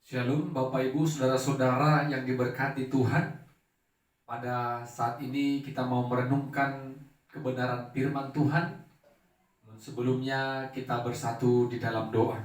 Shalom Bapak Ibu Saudara-saudara yang diberkati Tuhan. Pada saat ini kita mau merenungkan kebenaran firman Tuhan. Sebelumnya kita bersatu di dalam doa.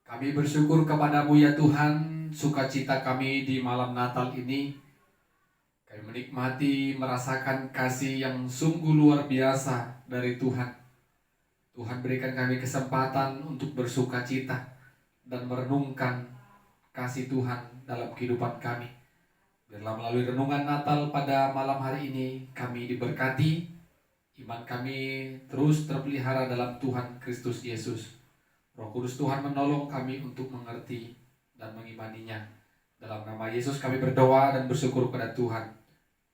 Kami bersyukur kepadamu ya Tuhan, sukacita kami di malam Natal ini. Kami menikmati, merasakan kasih yang sungguh luar biasa dari Tuhan. Tuhan berikan kami kesempatan untuk bersukacita dan merenungkan kasih Tuhan dalam kehidupan kami. Biarlah melalui renungan Natal pada malam hari ini kami diberkati, iman kami terus terpelihara dalam Tuhan Kristus Yesus. Roh Kudus Tuhan menolong kami untuk mengerti dan mengimaninya. Dalam nama Yesus kami berdoa dan bersyukur kepada Tuhan.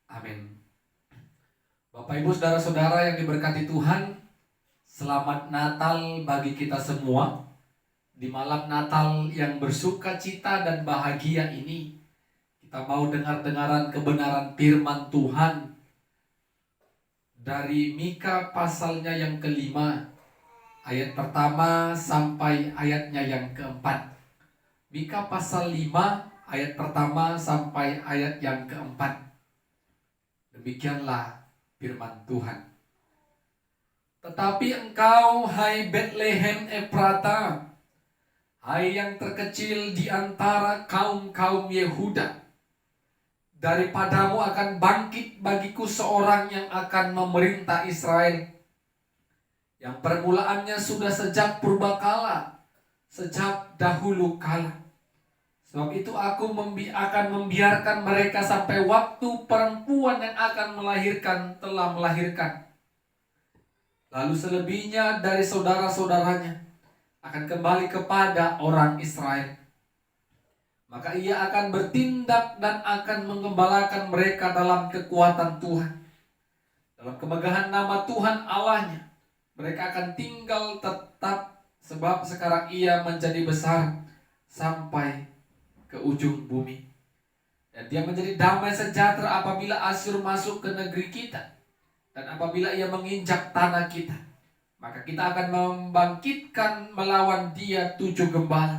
Amin. Bapak Ibu Saudara-saudara yang diberkati Tuhan, selamat Natal bagi kita semua. Di malam Natal yang bersukacita dan bahagia ini, kita mau dengar-dengaran kebenaran firman Tuhan dari Mika pasalnya yang kelima, ayat pertama sampai ayatnya yang keempat. Mika pasal 5, ayat pertama sampai ayat yang keempat. Demikianlah firman Tuhan. Tetapi engkau, hai Betlehem Efrata, hai yang terkecil di antara kaum-kaum Yehuda, daripadamu akan bangkit bagiku seorang yang akan memerintah Israel, yang permulaannya sudah sejak purbakala, sejak dahulu kala. Sebab itu aku akan membiarkan mereka sampai waktu perempuan yang akan melahirkan telah melahirkan. Lalu selebihnya dari saudara-saudaranya akan kembali kepada orang Israel. Maka ia akan bertindak dan akan menggembalakan mereka dalam kekuatan Tuhan, dalam kemegahan nama Tuhan Allahnya. Mereka akan tinggal tetap, sebab sekarang ia menjadi besar sampai ke ujung bumi. Dan dia menjadi damai sejahtera apabila Asyur masuk ke negeri kita, dan apabila ia menginjak tanah kita. Maka kita akan membangkitkan melawan dia 7 gembala,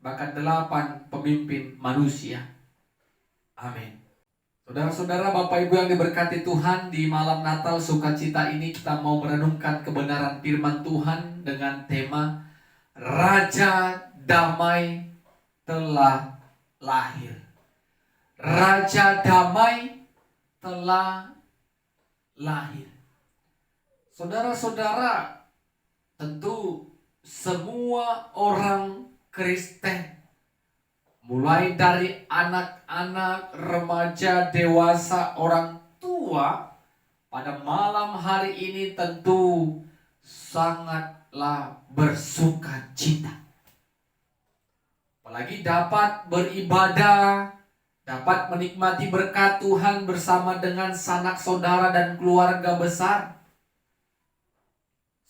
bahkan 8 pemimpin manusia. Amin. Saudara-saudara, Bapak Ibu yang diberkati Tuhan, di malam Natal sukacita ini kita mau merenungkan kebenaran firman Tuhan dengan tema Raja Damai telah lahir. Raja Damai telah lahir. Saudara-saudara, tentu semua orang Kristen, mulai dari anak-anak, remaja, dewasa, orang tua, pada malam hari ini tentu sangatlah bersukacita. Apalagi dapat beribadah, dapat menikmati berkat Tuhan bersama dengan sanak saudara dan keluarga besar.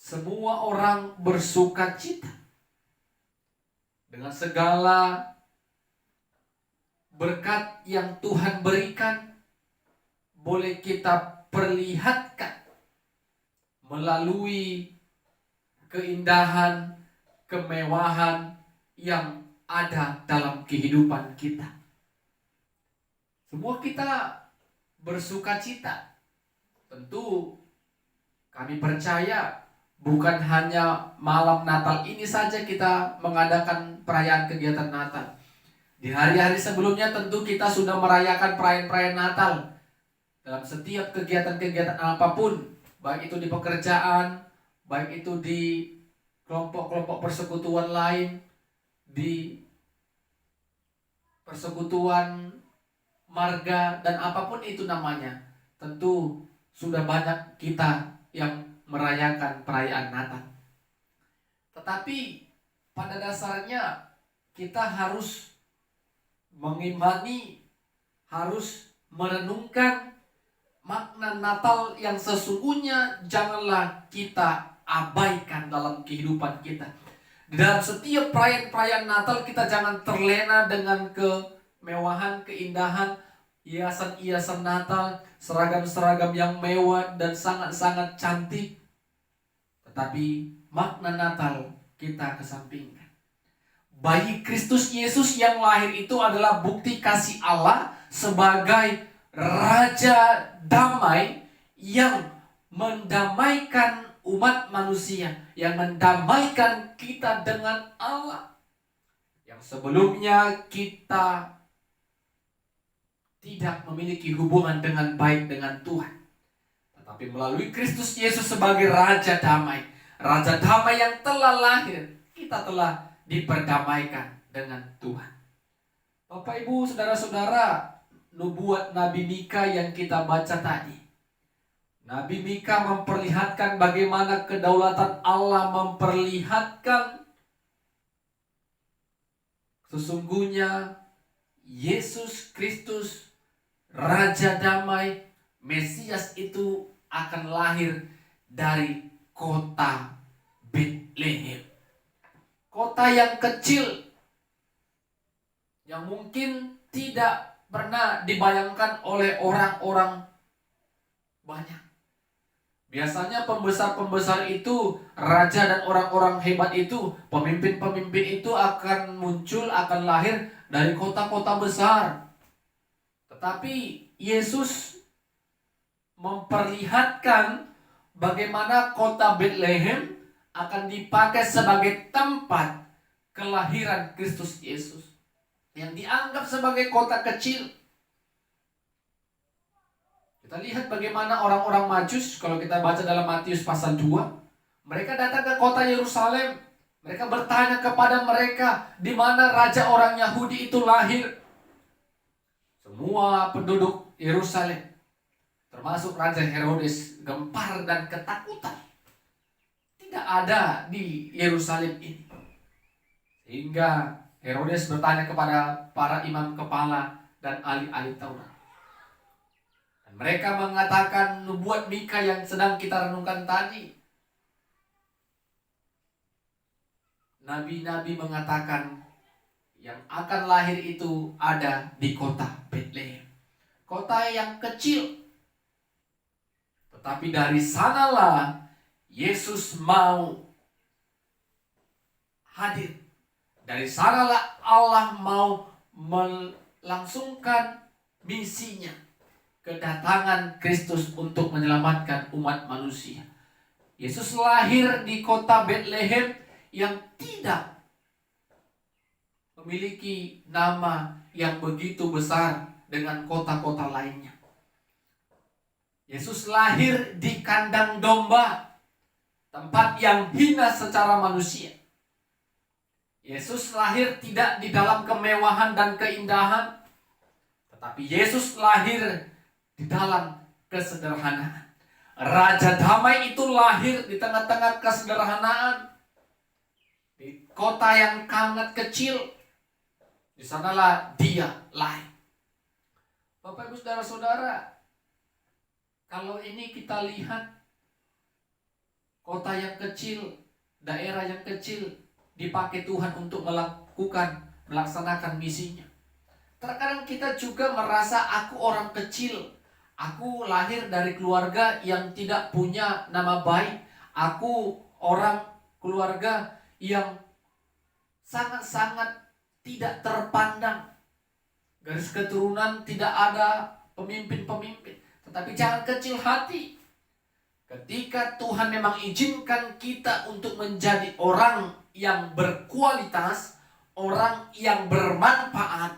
Semua orang bersukacita dengan segala berkat yang Tuhan berikan, boleh kita perlihatkan melalui keindahan, kemewahan yang ada dalam kehidupan kita. Semua kita bersukacita. Tentu kami percaya bukan hanya malam Natal ini saja kita mengadakan perayaan kegiatan Natal. Di hari-hari sebelumnya tentu kita sudah merayakan perayaan-perayaan Natal. Dalam setiap kegiatan-kegiatan apapun, baik itu di pekerjaan, baik itu di kelompok-kelompok persekutuan lain, di persekutuan marga, dan apapun itu namanya, tentu sudah banyak kita yang merayakan perayaan Natal. Tetapi pada dasarnya kita harus mengimani, harus merenungkan makna Natal yang sesungguhnya. Janganlah kita abaikan dalam kehidupan kita. Di dalam setiap perayaan-perayaan Natal kita jangan terlena dengan kemewahan, keindahan, hiasan-hiasan Natal, seragam-seragam yang mewah dan sangat-sangat cantik. Tetapi makna Natal kita kesampingkan. bayi Kristus Yesus yang lahir itu adalah bukti kasih Allah sebagai Raja damai yang mendamaikan umat manusia, yang mendamaikan kita dengan Allah. Yang sebelumnya kita tidak memiliki hubungan dengan baik dengan Tuhan. Tetapi melalui Kristus Yesus sebagai Raja damai yang telah lahir, kita telah diperdamaikan dengan Tuhan. Bapak, Ibu, saudara-saudara, nubuat Nabi Mika yang kita baca tadi. Nabi Mika memperlihatkan bagaimana kedaulatan Allah, memperlihatkan sesungguhnya Yesus Kristus, Raja damai, Mesias itu akan lahir dari kota Betlehem. Kota yang kecil, yang mungkin tidak pernah dibayangkan oleh orang-orang banyak. Biasanya pembesar-pembesar itu, raja dan orang-orang hebat itu, pemimpin-pemimpin itu akan muncul, akan lahir dari kota-kota besar. Tetapi Yesus memperlihatkan bagaimana kota Betlehem akan dipakai sebagai tempat kelahiran Kristus Yesus, yang dianggap sebagai kota kecil. Kita lihat bagaimana orang-orang Majus, kalau kita baca dalam Matius pasal 2, mereka datang ke kota Yerusalem. Mereka bertanya kepada mereka, di mana raja orang Yahudi itu lahir. Semua penduduk Yerusalem, termasuk Raja Herodes, gempar dan ketakutan. Tidak ada di Yerusalem ini. Sehingga Herodes bertanya kepada para imam kepala dan ahli-ahli Taurat. Dan mereka mengatakan nubuat Mika yang sedang kita renungkan tadi. Nabi-nabi mengatakan yang akan lahir itu ada di kota Betlehem. Kota yang kecil. Tetapi dari sanalah Yesus mau hadir. Dari sanalah Allah mau melangsungkan misinya, kedatangan Kristus untuk menyelamatkan umat manusia. Yesus lahir di kota Betlehem yang tidak memiliki nama yang begitu besar dengan kota-kota lainnya. Yesus lahir di kandang domba, tempat yang hina secara manusia. Yesus lahir tidak di dalam kemewahan dan keindahan, tetapi Yesus lahir di dalam kesederhanaan. Raja damai itu lahir di tengah-tengah kesederhanaan, di kota yang sangat kecil. Di sanalah dia lahir. Bapak, Ibu, saudara-saudara, kalau ini kita lihat kota yang kecil, daerah yang kecil dipakai Tuhan untuk melaksanakan misinya. Terkadang kita juga merasa aku orang kecil, aku lahir dari keluarga yang tidak punya nama baik, aku orang keluarga yang sangat-sangat tidak terpandang, garis keturunan tidak ada pemimpin-pemimpin. Tetapi jangan kecil hati. Ketika Tuhan memang izinkan kita untuk menjadi orang yang berkualitas, orang yang bermanfaat,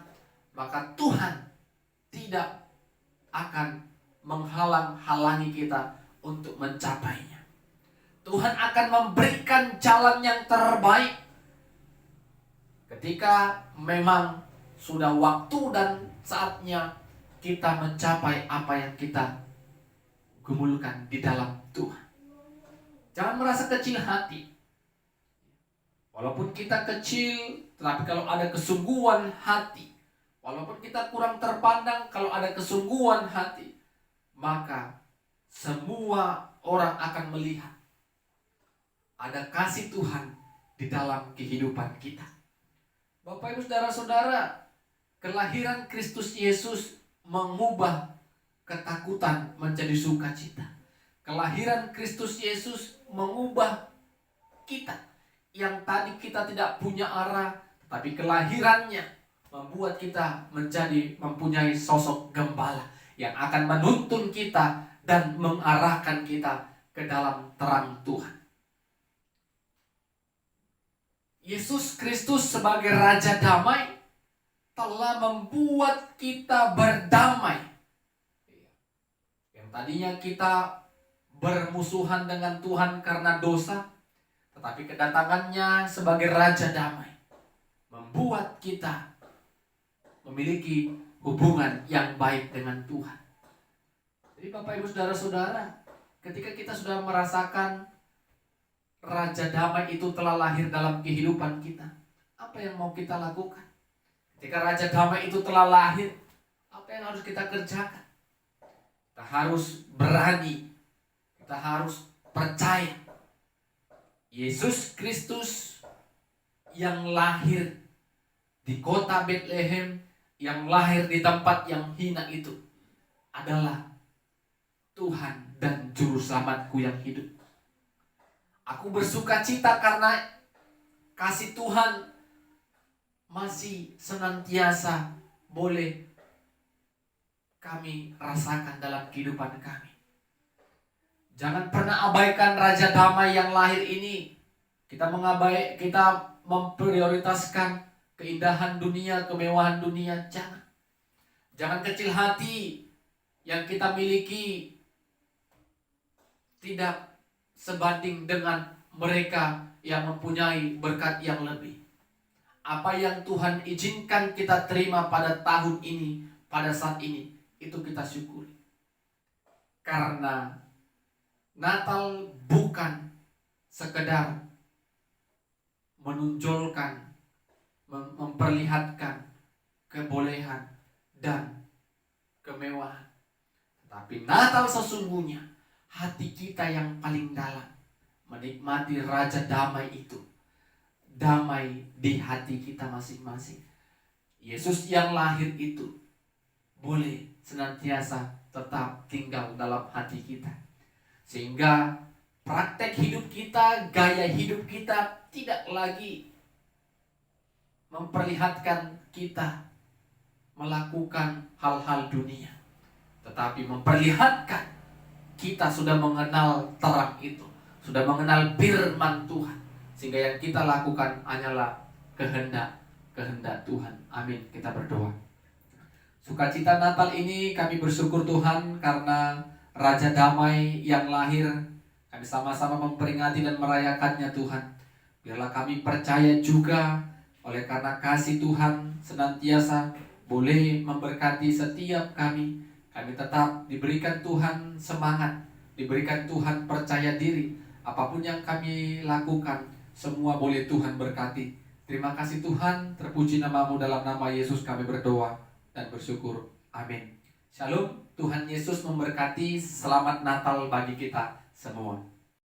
maka Tuhan tidak akan menghalang-halangi kita untuk mencapainya. Tuhan akan memberikan jalan yang terbaik ketika memang sudah waktu dan saatnya kita mencapai apa yang kita gumulkan di dalam Tuhan. Jangan merasa kecil hati. Walaupun kita kecil, tetapi kalau ada kesungguhan hati, walaupun kita kurang terpandang, kalau ada kesungguhan hati, maka semua orang akan melihat ada kasih Tuhan di dalam kehidupan kita. Bapak, Ibu, saudara-saudara, kelahiran Kristus Yesus mengubah ketakutan menjadi sukacita. Kelahiran Kristus Yesus mengubah kita yang tadi kita tidak punya arah, Tapi kelahirannya membuat kita mempunyai sosok gembala yang akan menuntun kita dan mengarahkan kita ke dalam terang Tuhan. Yesus Kristus sebagai Raja Damai telah membuat kita berdamai. Yang tadinya kita bermusuhan dengan Tuhan karena dosa, tetapi kedatangannya sebagai Raja Damai membuat kita memiliki hubungan yang baik dengan Tuhan. Jadi Bapak Ibu Saudara-saudara, ketika kita sudah merasakan Raja Damai itu telah lahir dalam kehidupan kita, apa yang mau kita lakukan? Ketika Raja Damai itu telah lahir, apa yang harus kita kerjakan? Kita harus berani, kita harus percaya Yesus Kristus yang lahir di kota Bethlehem, yang lahir di tempat yang hina itu adalah Tuhan dan Juru Selamatku yang hidup. Aku bersuka cita karena kasih Tuhan masih senantiasa boleh kami rasakan dalam kehidupan kami. Jangan pernah abaikan Raja Damai yang lahir ini. Kita memprioritaskan keindahan dunia, kemewahan dunia. Jangan kecil hati. Yang kita miliki tidak sebanding dengan mereka yang mempunyai berkat yang lebih. Apa yang Tuhan izinkan kita terima pada tahun ini, pada saat ini, itu kita syukuri. Karena Natal bukan sekedar menonjolkan, memperlihatkan kebolehan dan kemewahan. Tapi Natal sesungguhnya hati kita yang paling dalam menikmati Raja Damai itu. Damai di hati kita masing-masing. Yesus yang lahir itu boleh senantiasa tetap tinggal dalam hati kita. Sehingga praktek hidup kita, gaya hidup kita tidak lagi memperlihatkan kita melakukan hal-hal dunia, tetapi memperlihatkan kita sudah mengenal terang itu, sudah mengenal firman Tuhan, sehingga yang kita lakukan hanyalah kehendak Tuhan. Amin. Kita berdoa. Sukacita Natal ini kami bersyukur Tuhan karena Raja Damai yang lahir. Kami sama-sama memperingati dan merayakannya Tuhan. Biarlah kami percaya juga oleh karena kasih Tuhan senantiasa boleh memberkati setiap kami. Kami tetap diberikan Tuhan semangat, diberikan Tuhan percaya diri. Apapun yang kami lakukan, semua boleh Tuhan berkati. Terima kasih Tuhan, terpuji nama-Mu, dalam nama Yesus kami berdoa dan bersyukur. Amin. Shalom, Tuhan Yesus memberkati. Selamat Natal bagi kita semua.